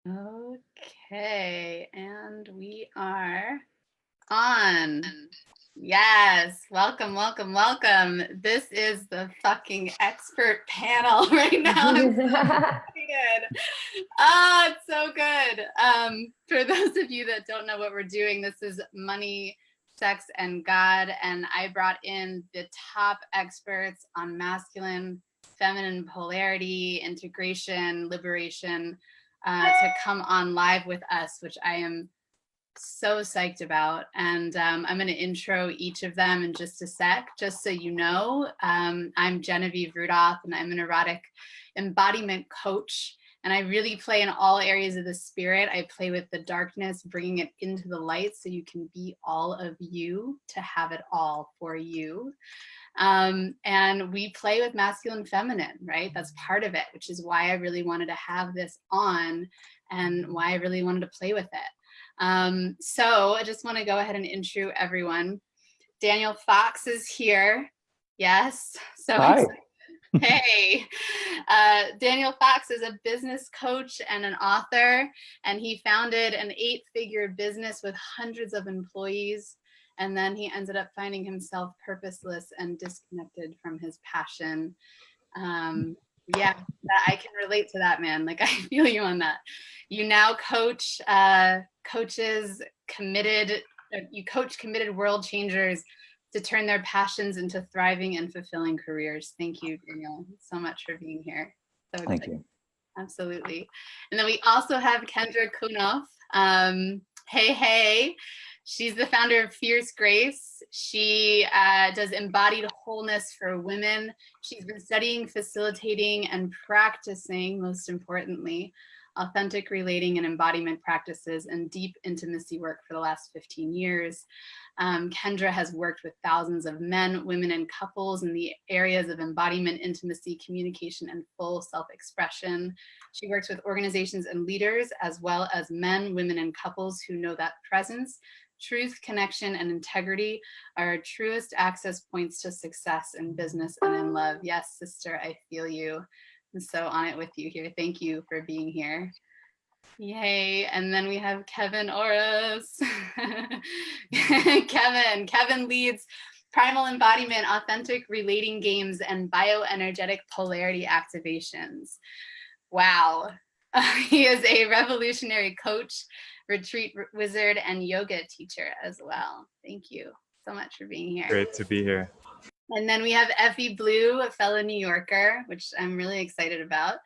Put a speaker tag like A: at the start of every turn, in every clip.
A: Okay, and we are on. Yes, welcome, welcome, welcome. This is the fucking expert panel right now. I'm so excited. Oh, it's so good. For those of you that don't know what we're doing, this is Money, Sex, and God, and I brought in the top experts on masculine, feminine polarity, integration, liberation, to come on live with us, which I am so psyched about. And I'm going to intro each of them in just a sec, just so you know. I'm Genevieve Rudolph, and I'm an erotic embodiment coach. And I really play in all areas of the spirit. I play with the darkness, bringing it into the light so you can be all of you, to have it all for you. And we play with masculine and feminine, right? That's part of it, which is why I really wanted to have this on and why I really wanted to play with it. So I just want to go ahead and intro everyone. Daniel Fox is here. Yes. So
B: hi.
A: Hey, Daniel Fox is a business coach and an author, and he founded an 8-figure business with hundreds of employees. And then he ended up finding himself purposeless and disconnected from his passion. Yeah, I can relate to that, man. Like, I feel you on that. You now coach you coach committed world changers to turn their passions into thriving and fulfilling careers. Thank you, Daniel, so much for being here. So excited.
B: Thank you.
A: Absolutely. And then we also have Kendra Cunov. Hey. She's the founder of Fierce Grace. She does embodied wholeness for women. She's been studying, facilitating, and practicing, most importantly, authentic relating and embodiment practices and deep intimacy work for the last 15 years. Kendra has worked with thousands of men, women, and couples in the areas of embodiment, intimacy, communication, and full self-expression. She works with organizations and leaders, as well as men, women, and couples who know that presence, truth, connection, and integrity are our truest access points to success in business and in love. Yes, sister, I feel you. I'm so on it with you here. Thank you for being here. Yay. And then we have Kevin Orosz. Kevin leads primal embodiment, authentic relating games, and bioenergetic polarity activations. Wow. He is a revolutionary coach, retreat wizard, and yoga teacher as well. Thank you so much for being here.
C: Great to be here.
A: And then we have Effy Blue, a fellow New Yorker, which I'm really excited about.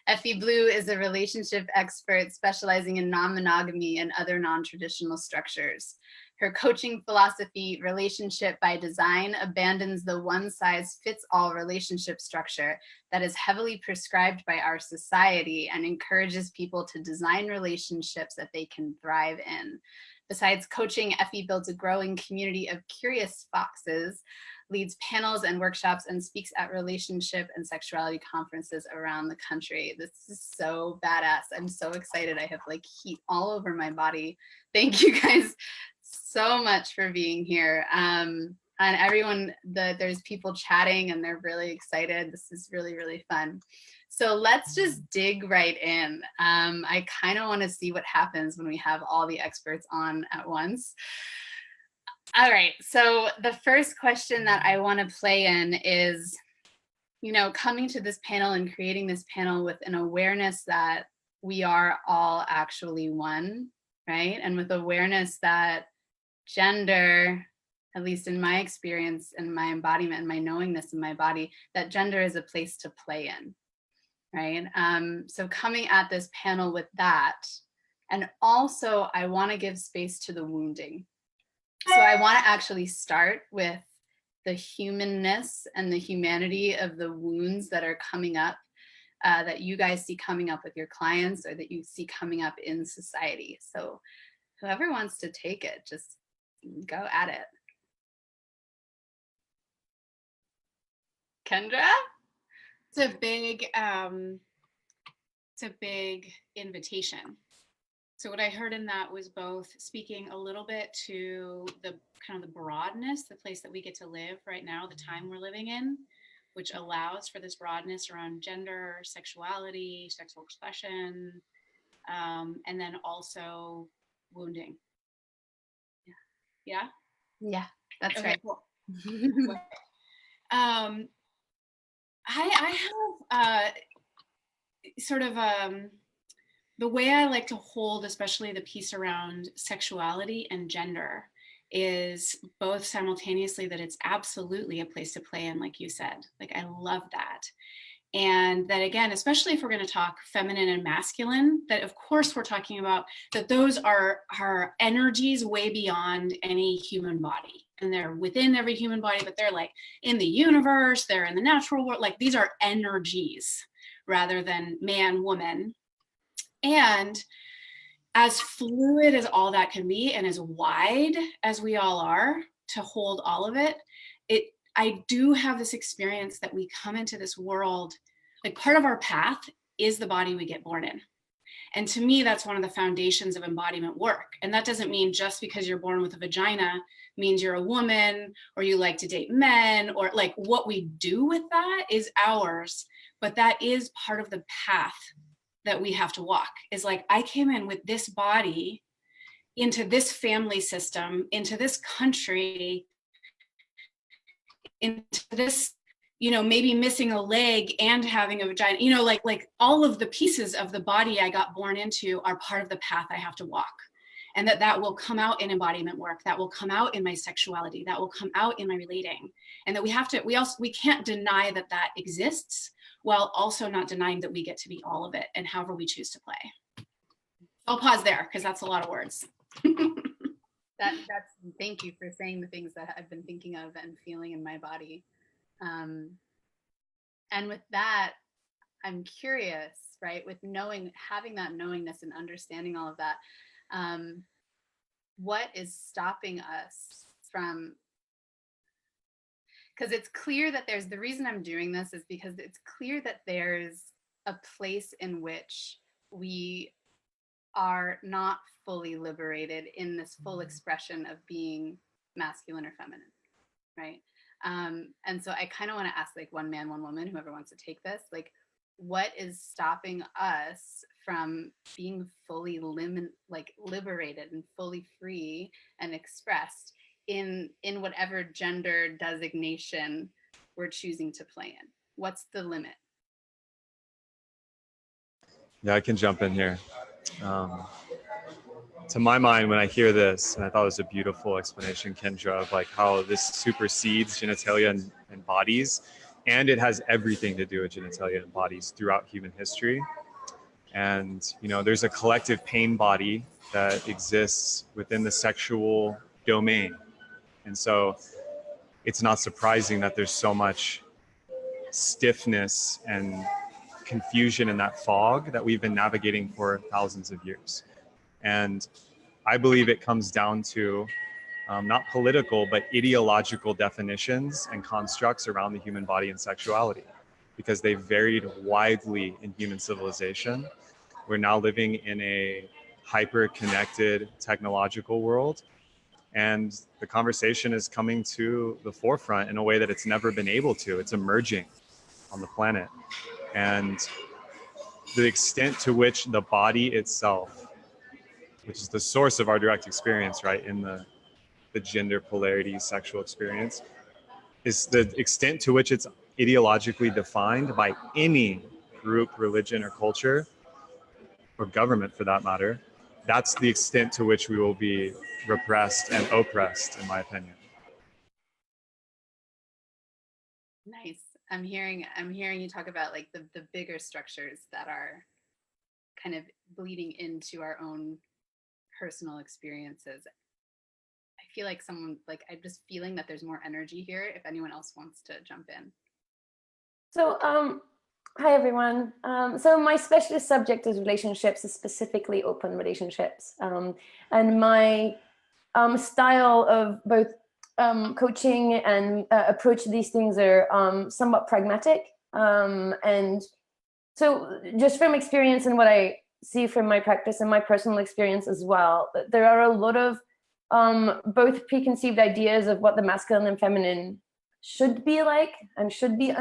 A: Effy Blue is a relationship expert specializing in non-monogamy and other non-traditional structures. Her coaching philosophy, Relationship by Design, abandons the one-size-fits-all relationship structure that is heavily prescribed by our society and encourages people to design relationships that they can thrive in. Besides coaching, Effy builds a growing community of curious foxes, leads panels and workshops, and speaks at relationship and sexuality conferences around the country. This is so badass. I'm so excited. I have like heat all over my body. Thank you guys so much for being here. And everyone, there's people chatting and they're really excited. This is really, really fun. So let's just dig right in. I kind of want to see what happens when we have all the experts on at once. All right, so the first question that I want to play in is, coming to this panel and creating this panel with an awareness that we are all actually one, right? And with awareness that gender, at least in my experience and my embodiment and my knowingness in my body, that gender is a place to play in, right? So coming at this panel with that, and also I want to give space to the wounding. So I want to actually start with the humanness and the humanity of the wounds that are coming up, that you guys see coming up with your clients or that you see coming up in society. So whoever wants to take it, just go at it. Kendra?
D: It's a big invitation. So what I heard in that was both speaking a little bit to the kind of the broadness, the place that we get to live right now, the time we're living in, which allows for this broadness around gender, sexuality, sexual expression, and then also wounding. Yeah?
A: Yeah, that's
D: Okay,
A: right.
D: cool. I have sort of the way I like to hold, especially the piece around sexuality and gender, is both simultaneously that it's absolutely a place to play in, like you said. Like, I love that. And that, again, especially if we're going to talk feminine and masculine, that of course we're talking about that those are energies way beyond any human body. And they're within every human body, but they're like in the universe, they're in the natural world. Like, these are energies rather than man, woman. And as fluid as all that can be, and as wide as we all are to hold all of it, I do have this experience that we come into this world, like part of our path is the body we get born in. And to me, that's one of the foundations of embodiment work. And that doesn't mean just because you're born with a vagina means you're a woman or you like to date men, or like what we do with that is ours. But that is part of the path that we have to walk. Is like, I came in with this body into this family system, into this country, into this, maybe missing a leg and having a vagina, like all of the pieces of the body I got born into are part of the path I have to walk. And that will come out in embodiment work, that will come out in my sexuality, that will come out in my relating. And that we can't deny that exists, while also not denying that we get to be all of it and however we choose to play. I'll pause there because that's a lot of words.
A: Thank you for saying the things that I've been thinking of and feeling in my body. And with that, I'm curious, right? With having that knowingness and understanding all of that, what is stopping us from, because it's clear that the reason I'm doing this is because it's clear that there's a place in which we are not fully liberated in this full expression of being masculine or feminine, right? And so I kind of want to ask, like, one man, one woman, whoever wants to take this, like, what is stopping us from being fully liberated and fully free and expressed in whatever gender designation we're choosing to play in? What's the limit?
B: Yeah, I can jump in here. To my mind, when I hear this, and I thought it was a beautiful explanation, Kendra, of like how this supersedes genitalia and bodies, and it has everything to do with genitalia and bodies throughout human history. And, there's a collective pain body that exists within the sexual domain. And so it's not surprising that there's so much stiffness and confusion in that fog that we've been navigating for thousands of years. And I believe it comes down to not political, but ideological definitions and constructs around the human body and sexuality, because they've varied widely in human civilization. We're now living in a hyper-connected technological world, and the conversation is coming to the forefront in a way that it's never been able to. It's emerging on the planet. And the extent to which the body itself, which is the source of our direct experience, right, in the gender polarity sexual experience, is the extent to which it's ideologically defined by any group, religion, or culture, or government for that matter. That's the extent to which we will be repressed and oppressed, in my opinion.
A: Nice. I'm hearing you talk about like the bigger structures that are kind of bleeding into our own personal experiences. I feel like I'm just feeling that there's more energy here if anyone else wants to jump in.
C: So, hi everyone. So my specialist subject is relationships, specifically open relationships. And my style of both coaching and approach to these things are somewhat pragmatic. And so just from experience and what I see from my practice and my personal experience as well, there are a lot of both preconceived ideas of what the masculine and feminine should be like and should be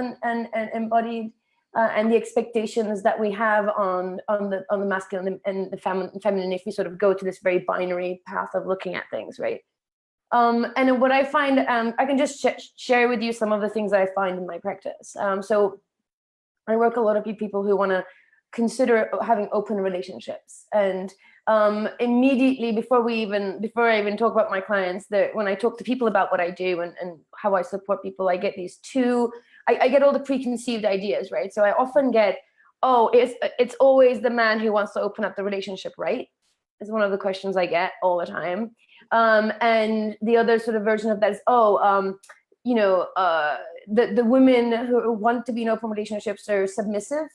C: embodied, and the expectations that we have on the masculine and the feminine, if we sort of go to this very binary path of looking at things, right? And what I find, I can just share with you some of the things I find in my practice. So I work a lot of people who want to consider having open relationships, and immediately before I even talk about my clients, that when I talk to people about what I do and how I support people, I get these I get all the preconceived ideas, right? So I often get, oh, it's always the man who wants to open up the relationship, right? Is one of the questions I get all the time. And the other sort of version of that is, the women who want to be in open relationships are submissive,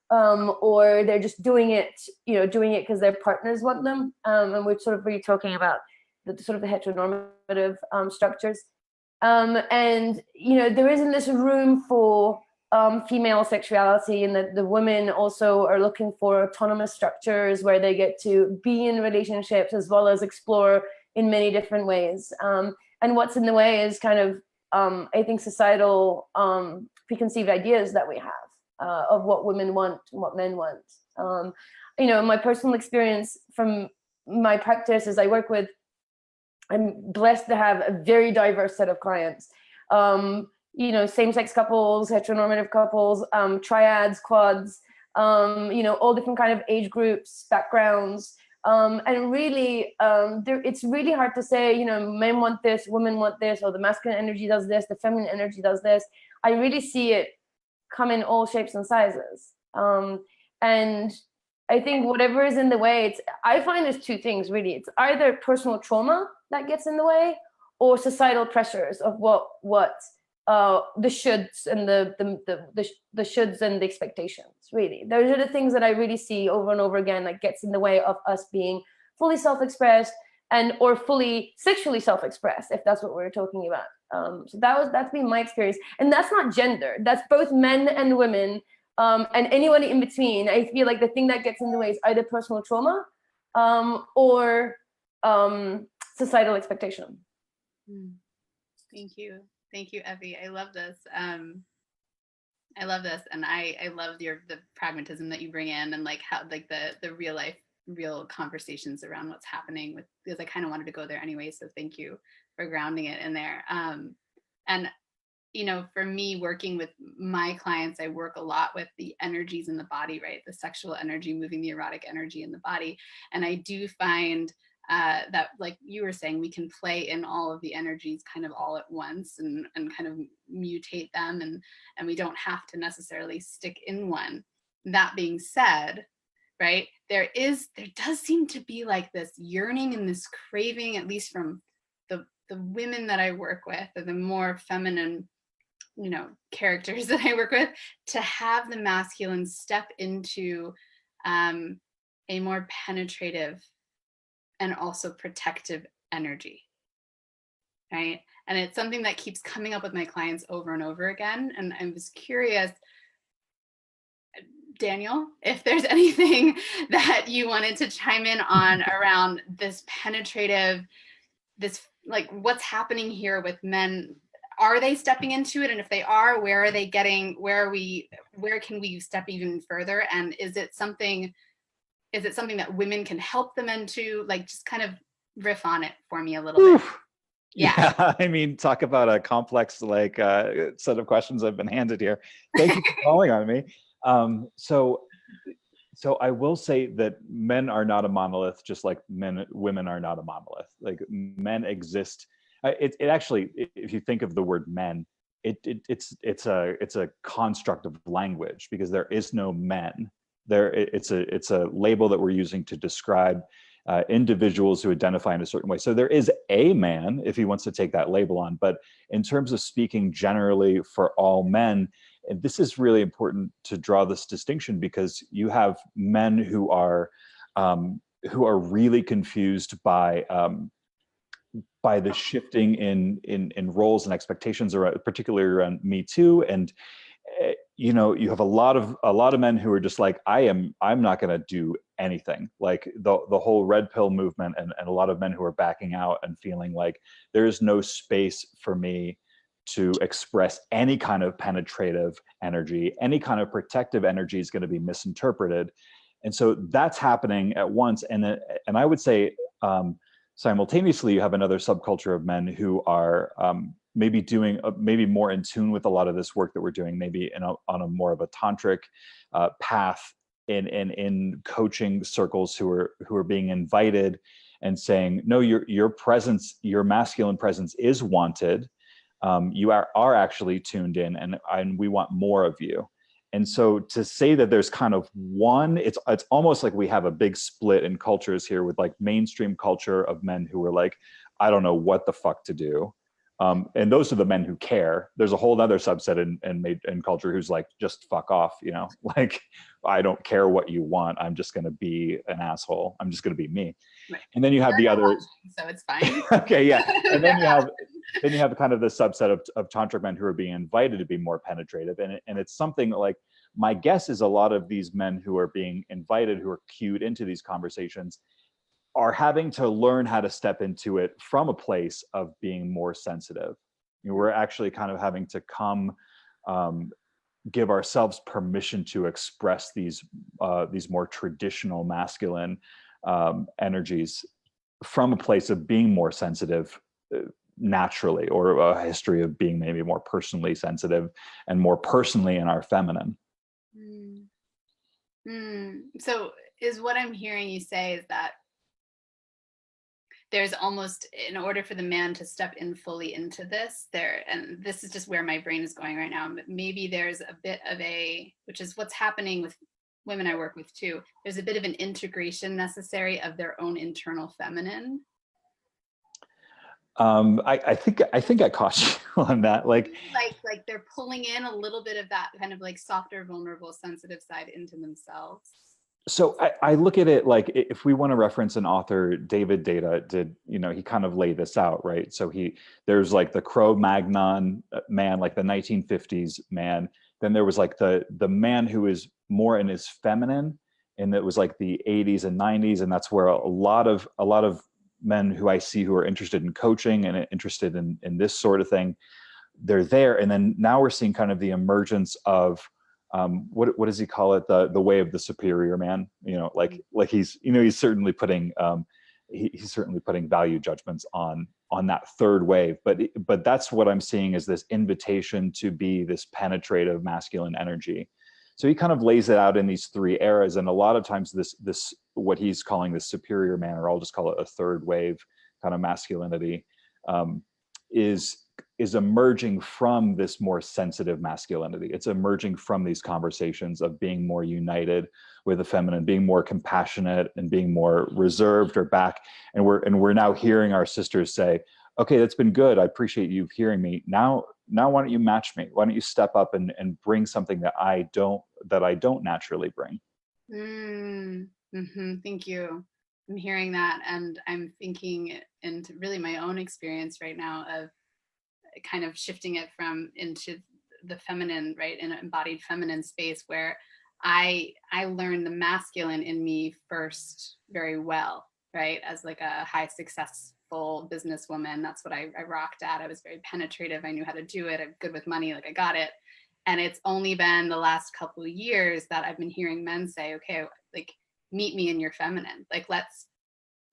C: or they're just doing it because their partners want them. And we're sort of really talking about the sort of the heteronormative structures. And there isn't this room for female sexuality, and that the women also are looking for autonomous structures where they get to be in relationships as well as explore in many different ways. And what's in the way is kind of, I think, societal preconceived ideas that we have of what women want and what men want. My personal experience from my practice is I'm blessed to have a very diverse set of clients. Same-sex couples, heteronormative couples, triads, quads, all different kind of age groups, backgrounds. And really, it's really hard to say, men want this, women want this, or the masculine energy does this, the feminine energy does this. I really see it come in all shapes and sizes. And I think whatever is in the way, I find there's two things really. It's either personal trauma that gets in the way, or societal pressures of what the shoulds and the shoulds and the expectations. Really, those are the things that I really see over and over again, that gets in the way of us being fully self-expressed or fully sexually self-expressed, if that's what we're talking about. So that's been my experience, and that's not gender. That's both men and women, and anyone in between. I feel like the thing that gets in the way is either personal trauma, or societal expectation.
A: Thank you, Effy. I love this. And I love the pragmatism that you bring in, and like how like the real conversations around what's happening because I kind of wanted to go there anyway. So thank you for grounding it in there. And for me, working with my clients, I work a lot with the energies in the body, right? The sexual energy moving the erotic energy in the body. And I do find that, like you were saying, we can play in all of the energies kind of all at once and kind of mutate them, and we don't have to necessarily stick in one. That being said, right, there does seem to be like this yearning and this craving, at least from the women that I work with, or the more feminine characters that I work with, to have the masculine step into a more penetrative and also protective energy, right? And it's something that keeps coming up with my clients over and over again. And I was curious, Daniel, if there's anything that you wanted to chime in on around this penetrative, this like what's happening here with men. Are they stepping into it? And if they are, where are they getting, where can we step even further? And is it something that women can help them into? Like, just kind of riff on it for me a little bit.
E: Yeah. I mean, talk about a complex set of questions I've been handed here. Thank you for calling on me. So I will say that men are not a monolith, just like women are not a monolith. Like, men exist. It actually, if you think of the word men, it's a construct of language, because there is no men. It's a label that we're using to describe individuals who identify in a certain way. So there is a man, if he wants to take that label on, but in terms of speaking generally for all men, and this is really important to draw this distinction, because you have men who are really confused by the shifting in roles and expectations, particularly around Me Too, and you have a lot of men who are just like, I'm not going to do anything. Like the whole red pill movement, and a lot of men who are backing out and feeling like there is no space for me to express any kind of penetrative energy, any kind of protective energy is going to be misinterpreted. And so that's happening at once. And I would say simultaneously, you have another subculture of men who are maybe doing, maybe more in tune with a lot of this work that we're doing, maybe on a more of a tantric path in coaching circles, who are being invited and saying, no, your presence, your masculine presence is wanted. You are actually tuned in, and we want more of you. And so to say that there's kind of one, it's almost like we have a big split in cultures here, with like mainstream culture of men who are like, I don't know what the fuck to do. And those are the men who care. There's a whole other subset in culture who's like, just fuck off, you know, like, I don't care what you want. I'm just going to be an asshole. I'm just going to be me.
A: Right.
E: And then you have the other,
A: so it's fine.
E: okay, yeah. And then you have kind of the subset of tantric men who are being invited to be more penetrative. And it's something like, my guess is a lot of these men who are being invited, who are cued into these conversations, are having to learn how to step into it from a place of being more sensitive. You know, we're actually kind of having to come, give ourselves permission to express these more traditional masculine energies from a place of being more sensitive naturally, or a history of being maybe more personally sensitive and more personally in our feminine.
A: So is what I'm hearing you say is that there's almost, in order for the man to step in fully into this, and this is just where my brain is going right now, but maybe there's a bit of which is what's happening with women I work with too, there's a bit of an integration necessary of their own internal feminine.
E: I think I caught you on that. Like
A: they're pulling in a little bit of that kind of like softer, vulnerable, sensitive side into themselves.
E: So I look at it like, if we want to reference an author, David Data did, you know, he kind of laid this out, right? So there's like the Cro-Magnon man, like the 1950s man. Then there was like the man who is more in his feminine, and it was like the 80s and 90s. And that's where a lot of men who I see who are interested in coaching and interested in this sort of thing, they're there. And then now we're seeing kind of the emergence of, what does he call it? The way of the superior man, you know, like he's, you know, he's certainly putting, he's certainly putting value judgments on that third wave, but that's what I'm seeing, is this invitation to be this penetrative masculine energy. So he kind of lays it out in these three eras. And a lot of times this, what he's calling the superior man, or I'll just call it a third wave kind of masculinity, is emerging from this more sensitive masculinity. It's emerging from these conversations of being more united with the feminine, being more compassionate and being more reserved or back. And we're now hearing our sisters say, okay, that's been good. I appreciate you hearing me. Now why don't you match me? Why don't you step up and bring something that I don't naturally bring?
A: Thank you. I'm hearing that, and I'm thinking into really my own experience right now of kind of shifting it into the feminine, right, in an embodied feminine space, where I learned the masculine in me first very well, right, as like a high successful businesswoman. That's what I rocked at. I was very penetrative. I knew how to do it. I'm good with money. Like, I got it. And it's only been the last couple of years that I've been hearing men say, okay, like, meet me in your feminine. Like,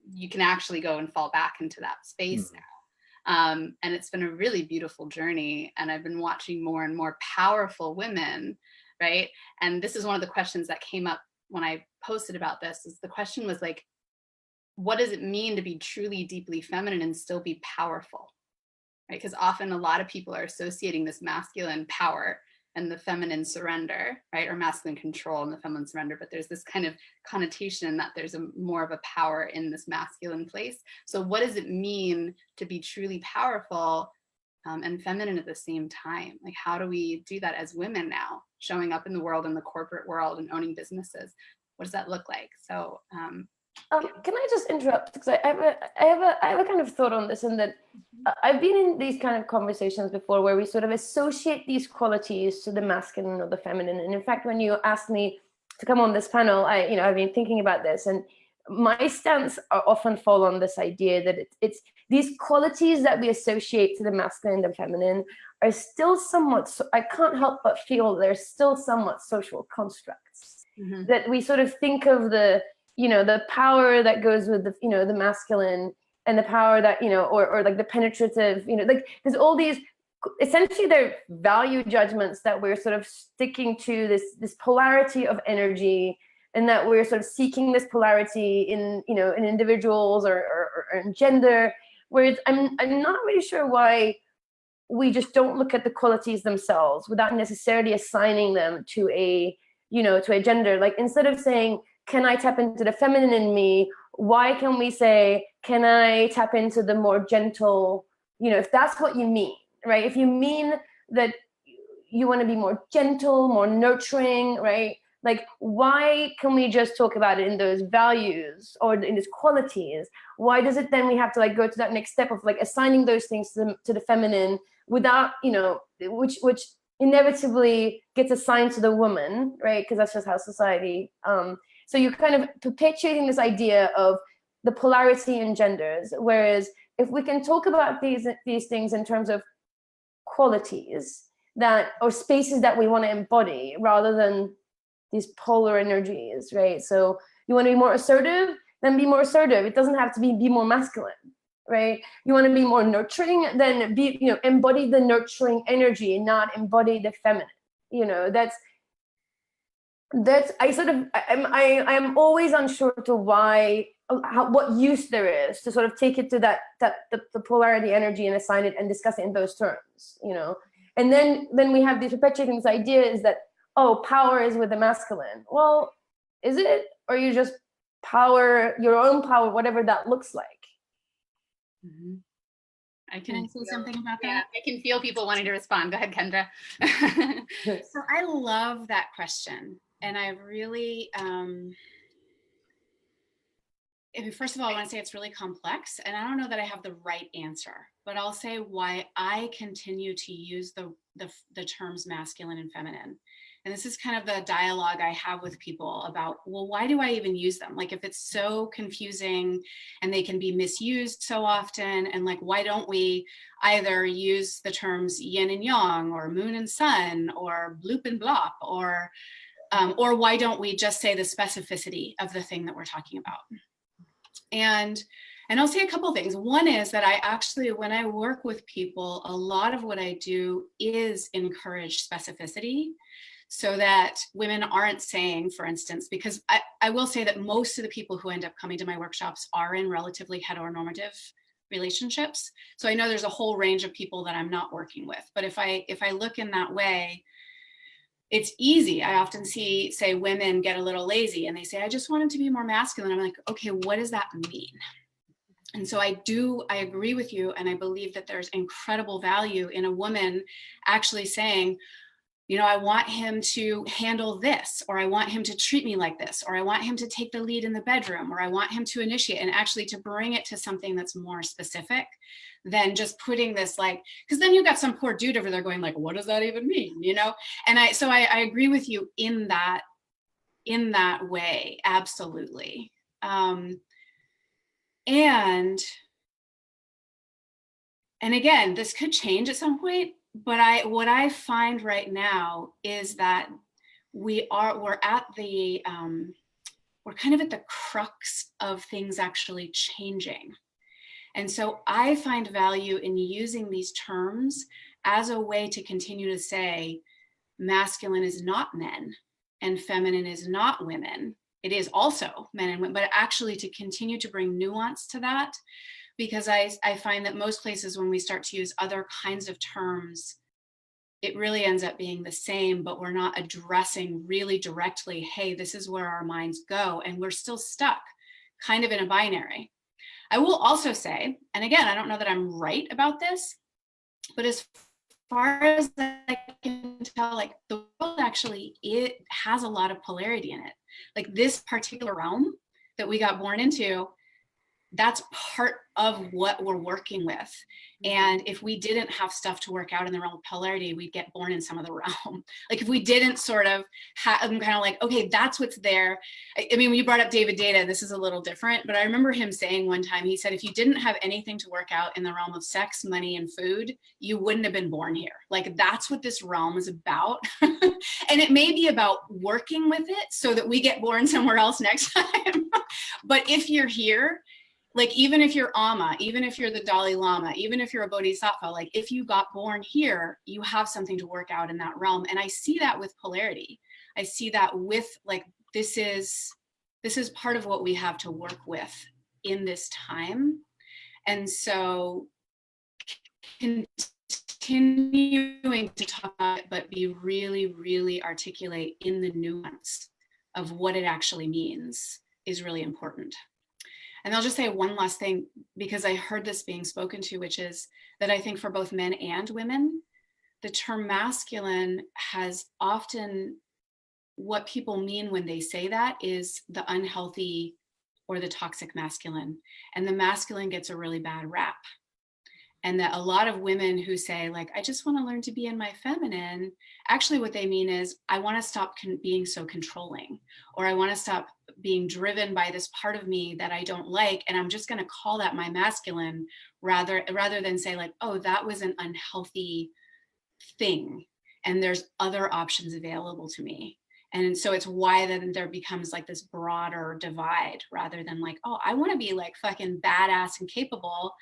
A: you can actually go and fall back into that space now. And it's been a really beautiful journey. And I've been watching more and more powerful women, right? And this is one of the questions that came up when I posted about this, is the question was like, what does it mean to be truly deeply feminine and still be powerful, right? Because often a lot of people are associating this masculine power and the feminine surrender, right? Or masculine control and the feminine surrender, but there's this kind of connotation that there's more of a power in this masculine place. So what does it mean to be truly powerful and feminine at the same time? Like, how do we do that as women now, showing up in the world, in the corporate world, and owning businesses? What does that look like? So
C: can I just interrupt, because I have a kind of thought on this, and that I've been in these kind of conversations before where we sort of associate these qualities to the masculine or the feminine. And in fact, when you asked me to come on this panel, I've been thinking about this, and my stance often fall on this idea that it's these qualities that we associate to the masculine and the feminine are still somewhat, I can't help but feel they're still somewhat social constructs. That we sort of think of the, the power that goes with the, the masculine, and the power that, or like the penetrative, like there's all these, essentially they're value judgments that we're sort of sticking to this polarity of energy, and that we're sort of seeking this polarity in, in individuals or in gender, whereas I'm not really sure why we just don't look at the qualities themselves without necessarily assigning them to a, to a gender. Like, instead of saying, can I tap into the feminine in me? Why can we say, can I tap into the more gentle, if that's what you mean, right? If you mean that you want to be more gentle, more nurturing, right? Like, why can we just talk about it in those values or in those qualities? Why does it then we have to like go to that next step of like assigning those things to the feminine without, which inevitably gets assigned to the woman, right? Because that's just how society, so you're kind of perpetuating this idea of the polarity in genders. Whereas if we can talk about these things in terms of qualities that, or spaces that we want to embody, rather than these polar energies, right? So you want to be more assertive, then be more assertive. It doesn't have to be more masculine, right? You want to be more nurturing, then be, embody the nurturing energy, not embody the feminine. That's I'm always unsure to why, what use there is to sort of take it to the polarity energy and assign it and discuss it in those terms, and then we have this perpetuating this idea is that, oh, power is with the masculine. Well, is it, or you just power your own power, whatever that looks like?
D: Can I say something about that?
A: Yeah, I can feel people wanting to respond. Go ahead, Kendra.
D: So I love that question. And I really, first of all, I want to say it's really complex, and I don't know that I have the right answer, but I'll say why I continue to use the terms masculine and feminine. And this is kind of the dialogue I have with people about, well, why do I even use them? Like, if it's so confusing and they can be misused so often, and like, why don't we either use the terms yin and yang, or moon and sun, or bloop and blop, or why don't we just say the specificity of the thing that we're talking about? And I'll say a couple things. One is that I actually, when I work with people, a lot of what I do is encourage specificity, so that women aren't saying, for instance, because I will say that most of the people who end up coming to my workshops are in relatively heteronormative relationships. So I know there's a whole range of people that I'm not working with. But if I look in that way, it's easy. I often say women get a little lazy and they say, I just wanted to be more masculine. I'm like, okay, what does that mean? And so I agree with you. And I believe that there's incredible value in a woman actually saying, I want him to handle this, or I want him to treat me like this, or I want him to take the lead in the bedroom, or I want him to initiate, and actually to bring it to something that's more specific than just putting this, like, because then you've got some poor dude over there going like, what does that even mean? And I agree with you in that way. Absolutely. And again, this could change at some point. But what I find right now is that we're kind of at the crux of things actually changing. And so I find value in using these terms as a way to continue to say masculine is not men and feminine is not women. It is also men and women, but actually to continue to bring nuance to that. Because I find that most places when we start to use other kinds of terms, it really ends up being the same, but we're not addressing really directly, hey, this is where our minds go. And we're still stuck kind of in a binary. I will also say, and again, I don't know that I'm right about this, but as far as I can tell, like, the world actually, it has a lot of polarity in it. Like, this particular realm that we got born into, that's part of what we're working with. And if we didn't have stuff to work out in the realm of polarity, we'd get born in some other realm. Like if we didn't sort of have, I'm kind of like, okay, that's what's there. I mean, when you brought up David Data, this is a little different, but I remember him saying one time, he said, if you didn't have anything to work out in the realm of sex, money, and food, you wouldn't have been born here. Like that's what this realm is about. And it may be about working with it so that we get born somewhere else next time. But if you're here, like even if you're Amma, even if you're the Dalai Lama, even if you're a Bodhisattva, like if you got born here, you have something to work out in that realm. And I see that with polarity. I see that with like, this is part of what we have to work with in this time. And so continuing to talk about it, but be really, really articulate in the nuance of what it actually means is really important. And I'll just say one last thing, because I heard this being spoken to, which is that I think for both men and women, the term masculine has often, what people mean when they say that is the unhealthy or the toxic masculine. And the masculine gets a really bad rap. And that a lot of women who say like, I just want to learn to be in my feminine, actually what they mean is I want to stop being so controlling, or I want to stop being driven by this part of me that I don't like. And I'm just going to call that my masculine rather than say like, oh, that was an unhealthy thing. And there's other options available to me. And so it's why then there becomes like this broader divide rather than like, oh, I want to be like fucking badass and capable.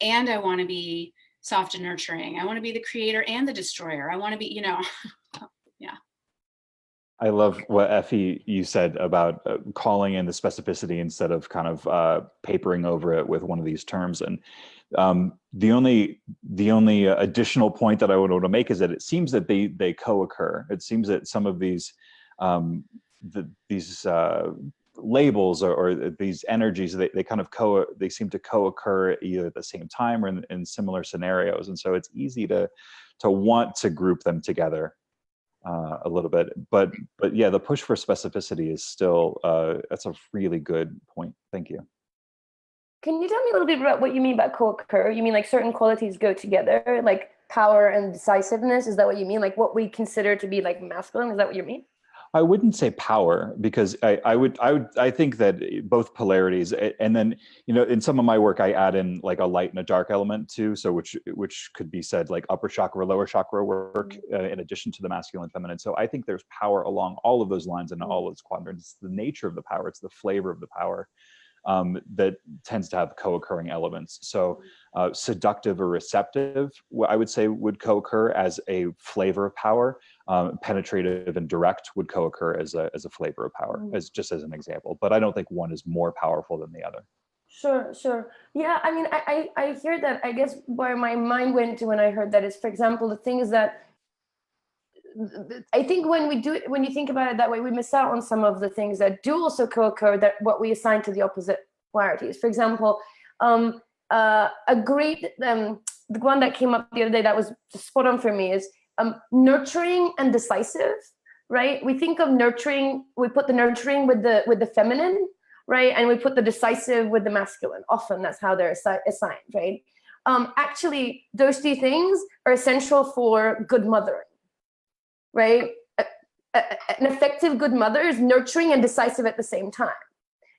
D: And I want to be soft and nurturing. I want to be the creator and the destroyer. I want to be, you know, yeah.
E: I love what Effy you said about calling in the specificity instead of kind of papering over it with one of these terms. And the only additional point that I would want to make is that it seems that they co-occur. It seems that some of these labels or these energies, they kind of they seem to co-occur either at the same time or in similar scenarios, and so it's easy to want to group them together a little bit. But yeah, the push for specificity is still that's a really good point. Thank you.
C: Can you tell me a little bit about what you mean by co-occur? You mean like certain qualities go together, like power and decisiveness? Is that what you mean? Like what we consider to be like masculine? Is that what you mean?
E: I wouldn't say power, because I think that both polarities, and then, you know, in some of my work I add in like a light and a dark element too, so which could be said like upper chakra, lower chakra work in addition to the masculine and feminine. So I think there's power along all of those lines and all those quadrants. It's the nature of the power, it's the flavor of the power that tends to have co-occurring elements. So seductive or receptive, I would say, would co-occur as a flavor of power. Penetrative and direct would co-occur as a flavor of power, as just as an example. But I don't think one is more powerful than the other.
C: Sure. Yeah, I mean, I hear that. I guess where my mind went to when I heard that is, for example, the things that I think when you think about it that way, we miss out on some of the things that do also co-occur, that what we assign to the opposite polarities. For example, a great, the one that came up the other day that was spot on for me is nurturing and decisive, right? We think of nurturing, we put the nurturing with the feminine, right? And we put the decisive with the masculine. Often that's how they're assigned, right? Actually, those two things are essential for good mothering. Right? An effective good mother is nurturing and decisive at the same time.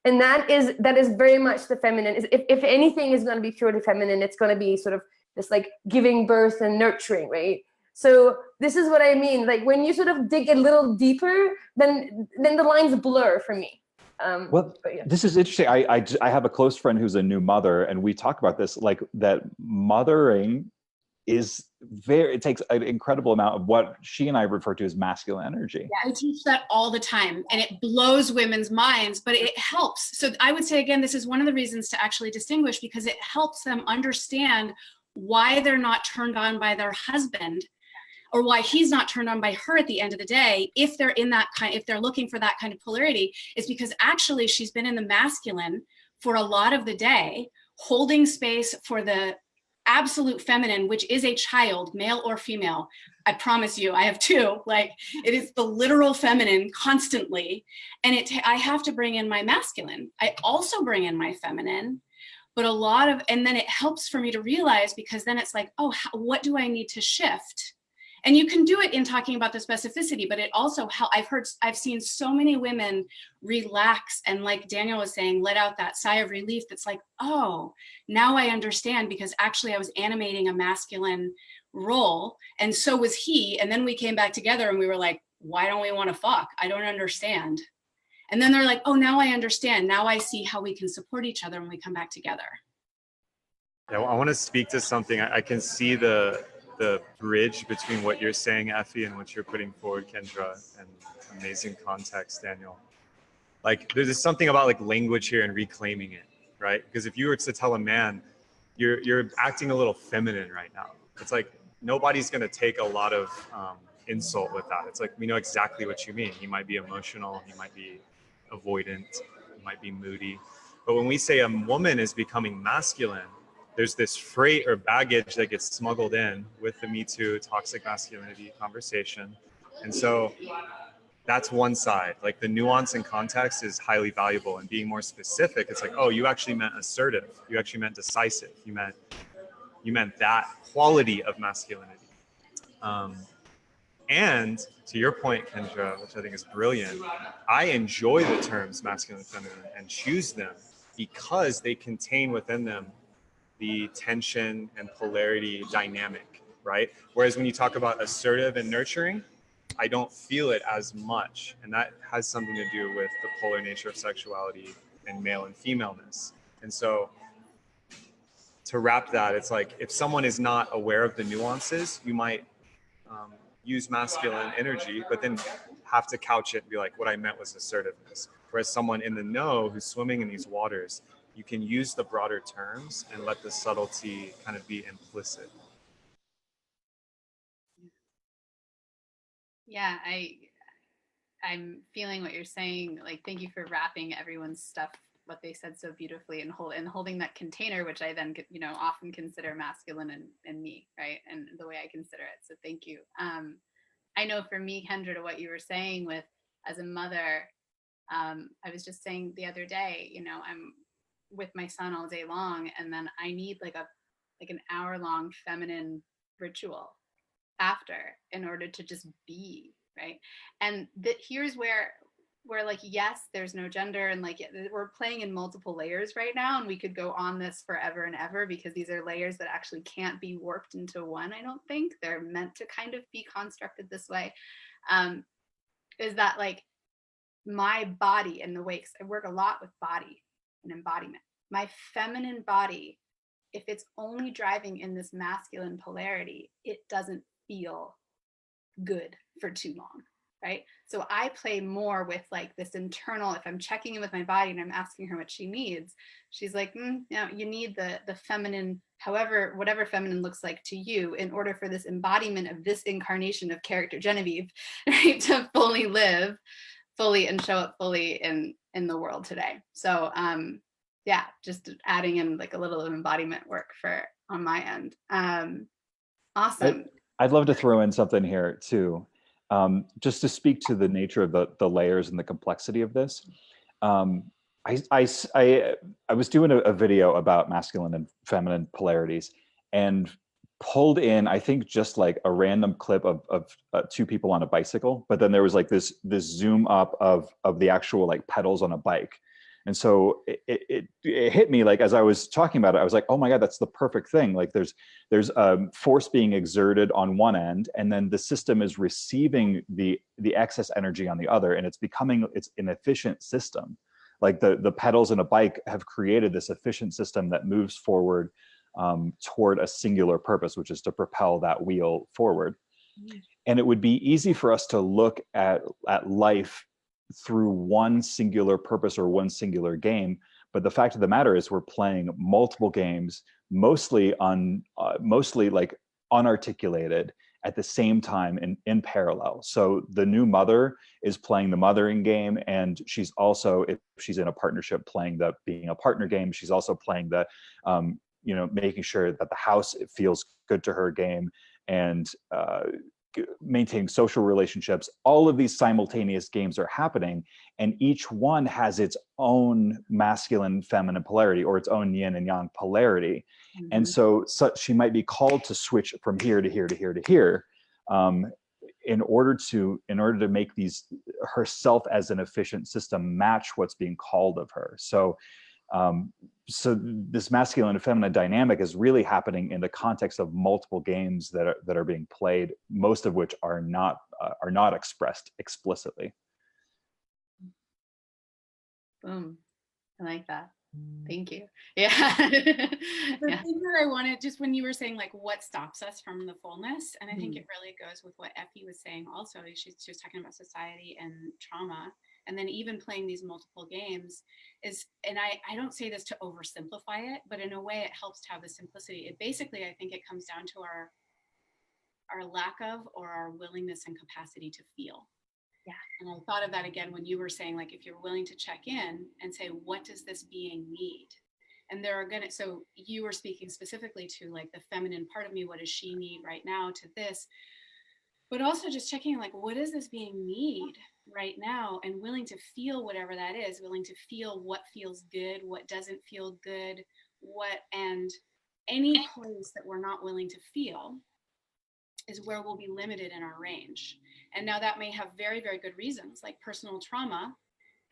C: And that is very much the feminine. If anything is going to be purely feminine, it's going to be sort of this like giving birth and nurturing, right? So this is what I mean. Like when you sort of dig a little deeper, then the lines blur for me. Yeah.
E: This is interesting. I have a close friend who's a new mother, and we talk about this, like that mothering it takes an incredible amount of what she and I refer to as masculine energy.
D: Yeah, I teach that all the time, and it blows women's minds, but it helps. So I would say, again, this is one of the reasons to actually distinguish, because it helps them understand why they're not turned on by their husband, or why he's not turned on by her at the end of the day. If they're if they're looking for that kind of polarity, is because actually she's been in the masculine for a lot of the day, holding space for the absolute feminine, which is a child, male or female. I promise you, I have two. Like, it is the literal feminine constantly. And I have to bring in my masculine. I also bring in my feminine. But a lot of, and then it helps for me to realize, because then it's like, oh, what do I need to shift? And you can do it in talking about the specificity, but it also, I've seen so many women relax, and like Daniel was saying, let out that sigh of relief that's like, oh, now I understand, because actually I was animating a masculine role, and so was he. And then we came back together and we were like, why don't we want to fuck? I don't understand. And then they're like, oh, now I understand. Now I see how we can support each other when we come back together.
B: Yeah, well, I want to speak to something. I can see the bridge between what you're saying, Effy, and what you're putting forward, Kendra, and amazing context, Daniel. Like, there's something about like language here and reclaiming it, right? Because if you were to tell a man, you're acting a little feminine right now, it's like nobody's going to take a lot of insult with that. It's like, we know exactly what you mean. He might be emotional, he might be avoidant, he might be moody. But when we say a woman is becoming masculine, there's this freight or baggage that gets smuggled in with the Me Too toxic masculinity conversation. And so that's one side. Like, the nuance and context is highly valuable. And being more specific, it's like, oh, you actually meant assertive. You actually meant decisive. You meant that quality of masculinity. And to your point, Kendra, which I think is brilliant, I enjoy the terms masculine and feminine and choose them because they contain within them the tension and polarity dynamic, right? Whereas when you talk about assertive and nurturing, I don't feel it as much. And that has something to do with the polar nature of sexuality and male and femaleness. And so to wrap that, it's like, if someone is not aware of the nuances, you might use masculine energy, but then have to couch it and be like, what I meant was assertiveness. Whereas someone in the know who's swimming in these waters, you can use the broader terms and let the subtlety kind of be implicit.
A: Yeah, I'm feeling what you're saying. Like, thank you for wrapping everyone's stuff, what they said so beautifully, and holding that container, which I then, often consider masculine and me, right? And the way I consider it. So thank you. I know for me, Kendra, to what you were saying with, as a mother, I was just saying the other day, I'm with my son all day long, and then I need like an hour-long feminine ritual after, in order to just be, right? And here's where like, yes, there's no gender, and like, we're playing in multiple layers right now, and we could go on this forever and ever, because these are layers that actually can't be warped into one. I don't think they're meant to kind of be constructed this way. Is that like, my body and the wakes, I work a lot with body and embodiment. My feminine body, if it's only driving in this masculine polarity, it doesn't feel good for too long, right? So I play more with like this internal, if I'm checking in with my body and I'm asking her what she needs, she's like, you need the feminine, whatever feminine looks like to you, in order for this embodiment of this incarnation of character Genevieve, right, to fully live fully and show up fully in the world today. So yeah, just adding in like a little embodiment work on my end. Awesome.
E: I'd love to throw in something here too, just to speak to the nature of the layers and the complexity of this. I was doing a video about masculine and feminine polarities, and pulled in, I think, just like a random clip of two people on a bicycle, but then there was like this zoom up of the actual like pedals on a bike. And so it hit me, like, as I was talking about it, I was like, oh my God, that's the perfect thing. Like, there's force being exerted on one end, and then the system is receiving the excess energy on the other, and it's an efficient system. Like the pedals in a bike have created this efficient system that moves forward toward a singular purpose, which is to propel that wheel forward. And it would be easy for us to look at life through one singular purpose or one singular game. But the fact of the matter is, we're playing multiple games, mostly like unarticulated, at the same time in parallel. So the new mother is playing the mothering game, and she's also, if she's in a partnership, playing the being a partner game. She's also playing the making sure that the house feels good to her game, and maintaining social relationships. All of these simultaneous games are happening, and each one has its own masculine, feminine polarity, or its own yin and yang polarity. And so she might be called to switch from here to here to here to here, in order to make these herself as an efficient system match what's being called of her. So this masculine and feminine dynamic is really happening in the context of multiple games that are being played, most of which are not expressed explicitly.
A: Boom. I like that. Thank you. Yeah.
D: The thing that I wanted, just when you were saying like what stops us from the fullness, and I think it really goes with what Effy was saying also. She was talking about society and trauma, and then even playing these multiple games is, and I don't say this to oversimplify it, but in a way it helps to have the simplicity. It basically, I think it comes down to our lack of, or our willingness and capacity to feel.
A: Yeah.
D: And I thought of that again when you were saying, like, if you're willing to check in and say, what does this being need? And so you were speaking specifically to like the feminine part of me, what does she need right now, to this, but also just checking like, what does this being need right now? And willing to feel whatever that is, willing to feel what feels good, what doesn't feel good, and any place that we're not willing to feel is where we'll be limited in our range. And now that may have very, very good reasons, like personal trauma.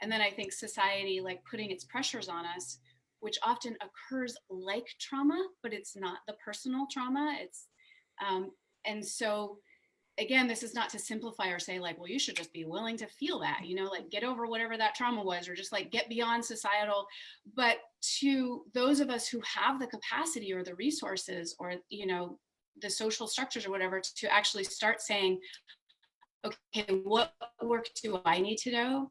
D: And then I think society, like putting its pressures on us, which often occurs like trauma, but it's not the personal trauma. And so again, this is not to simplify or say like, well, you should just be willing to feel that, like get over whatever that trauma was, or just like get beyond societal. But to those of us who have the capacity or the resources, or, the social structures or whatever, to actually start saying, okay, what work do I need to do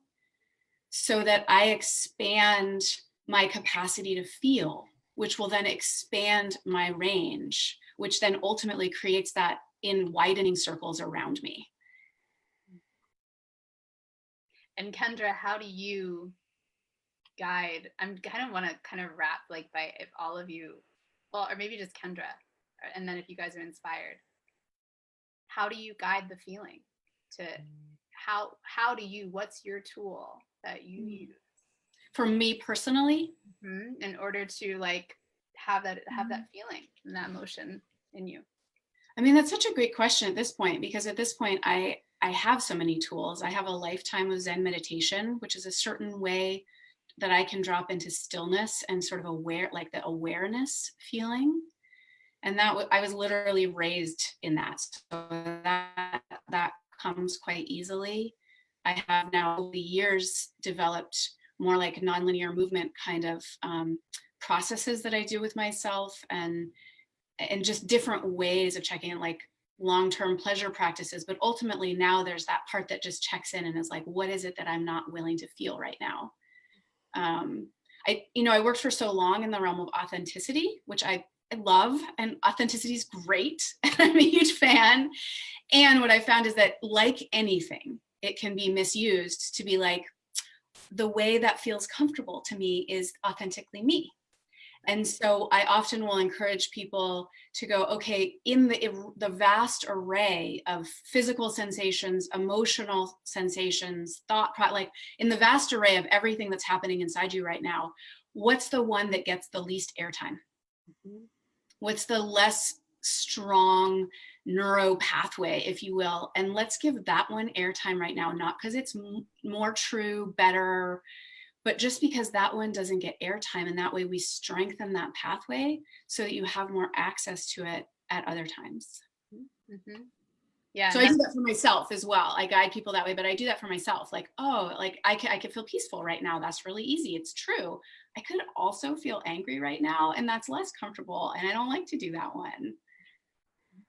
D: so that I expand my capacity to feel, which will then expand my range, which then ultimately creates that in widening circles around me.
A: And Kendra, how do you guide? I'm kind of want to kind of wrap like by if all of you, well, or maybe just Kendra, and then if you guys are inspired, how do you guide the feeling to how do you, what's your tool that you use?
D: For me personally,
A: in order to like have that feeling and that emotion in you.
D: I mean, that's such a great question at this point, because at this point I have so many tools. I have a lifetime of Zen meditation, which is a certain way that I can drop into stillness and sort of like the awareness feeling. And that I was literally raised in that. So that comes quite easily. I have now over the years developed more like nonlinear movement kind of processes that I do with myself, and just different ways of checking in, like long-term pleasure practices. But ultimately now there's that part that just checks in and is like, what is it that I'm not willing to feel right now? I worked for so long in the realm of authenticity, which I love, and authenticity is great. I'm a huge fan. And what I found is that, like anything, it can be misused to be like, the way that feels comfortable to me is authentically me. And so I often will encourage people to go, okay, in the vast array of physical sensations, emotional sensations, like in the vast array of everything that's happening inside you right now, what's the one that gets the least airtime? What's the less strong neuro pathway, if you will? And let's give that one airtime right now, not because it's more true, better, but just because that one doesn't get airtime. And that way we strengthen that pathway so that you have more access to it at other times. Yeah. So I do that for myself as well. I guide people that way, but I do that for myself. Like, oh, like I can feel peaceful right now. That's really easy. It's true. I could also feel angry right now, and that's less comfortable. And I don't like to do that one.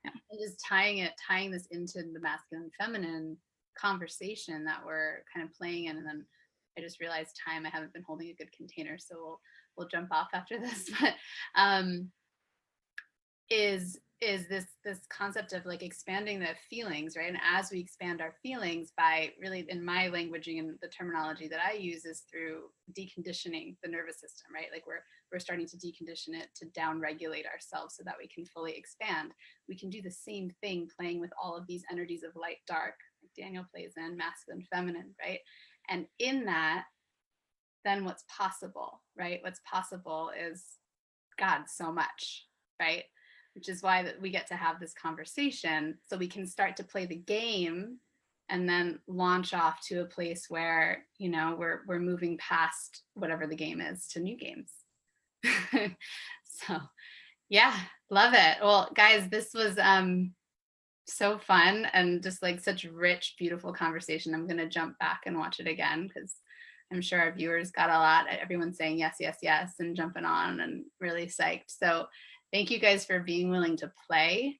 A: Yeah. And just tying this into the masculine feminine conversation that we're kind of playing in. And then I just realized I haven't been holding a good container, so we'll jump off after this. But is this concept of like expanding the feelings, right? And as we expand our feelings by really, in my languaging and the terminology that I use is through deconditioning the nervous system, right? Like we're we're starting to decondition it to down-regulate ourselves so that we can fully expand. We can do the same thing playing with all of these energies of light, dark, like Daniel plays in, masculine, feminine, right? And in that, then what's possible, right? What's possible is God so much, right? Which is why that we get to have this conversation so we can start to play the game and then launch off to a place where, you know, we're moving past whatever the game is to new games. So yeah, love it. Well, guys, this was so fun and just like such rich, beautiful conversation. I'm gonna jump back and watch it again because I'm sure our viewers got a lot. Everyone's saying yes, yes, yes, and jumping on and really psyched. So thank you guys for being willing to play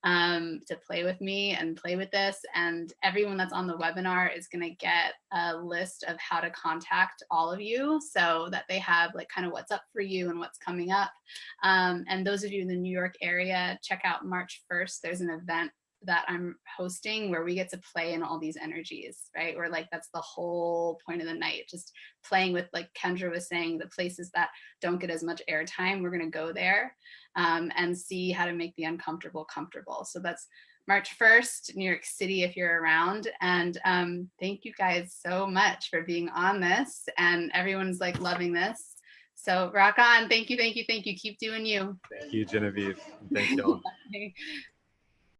A: with me and play with this. And everyone that's on the webinar is going to get a list of how to contact all of you so that they have like kind of what's up for you and what's coming up. And those of you in the New York area, check out March 1st. There's an event that I'm hosting where we get to play in all these energies, right? Where like that's the whole point of the night, just playing with, like Kendra was saying, the places that don't get as much airtime. We're going to go there and see how to make the uncomfortable comfortable. So that's March 1st, New York City, if you're around. And thank you guys so much for being on this, and everyone's like loving this. So rock on. Thank you, thank you, thank you. Keep doing you.
B: Thank you, Genevieve. Thank you all.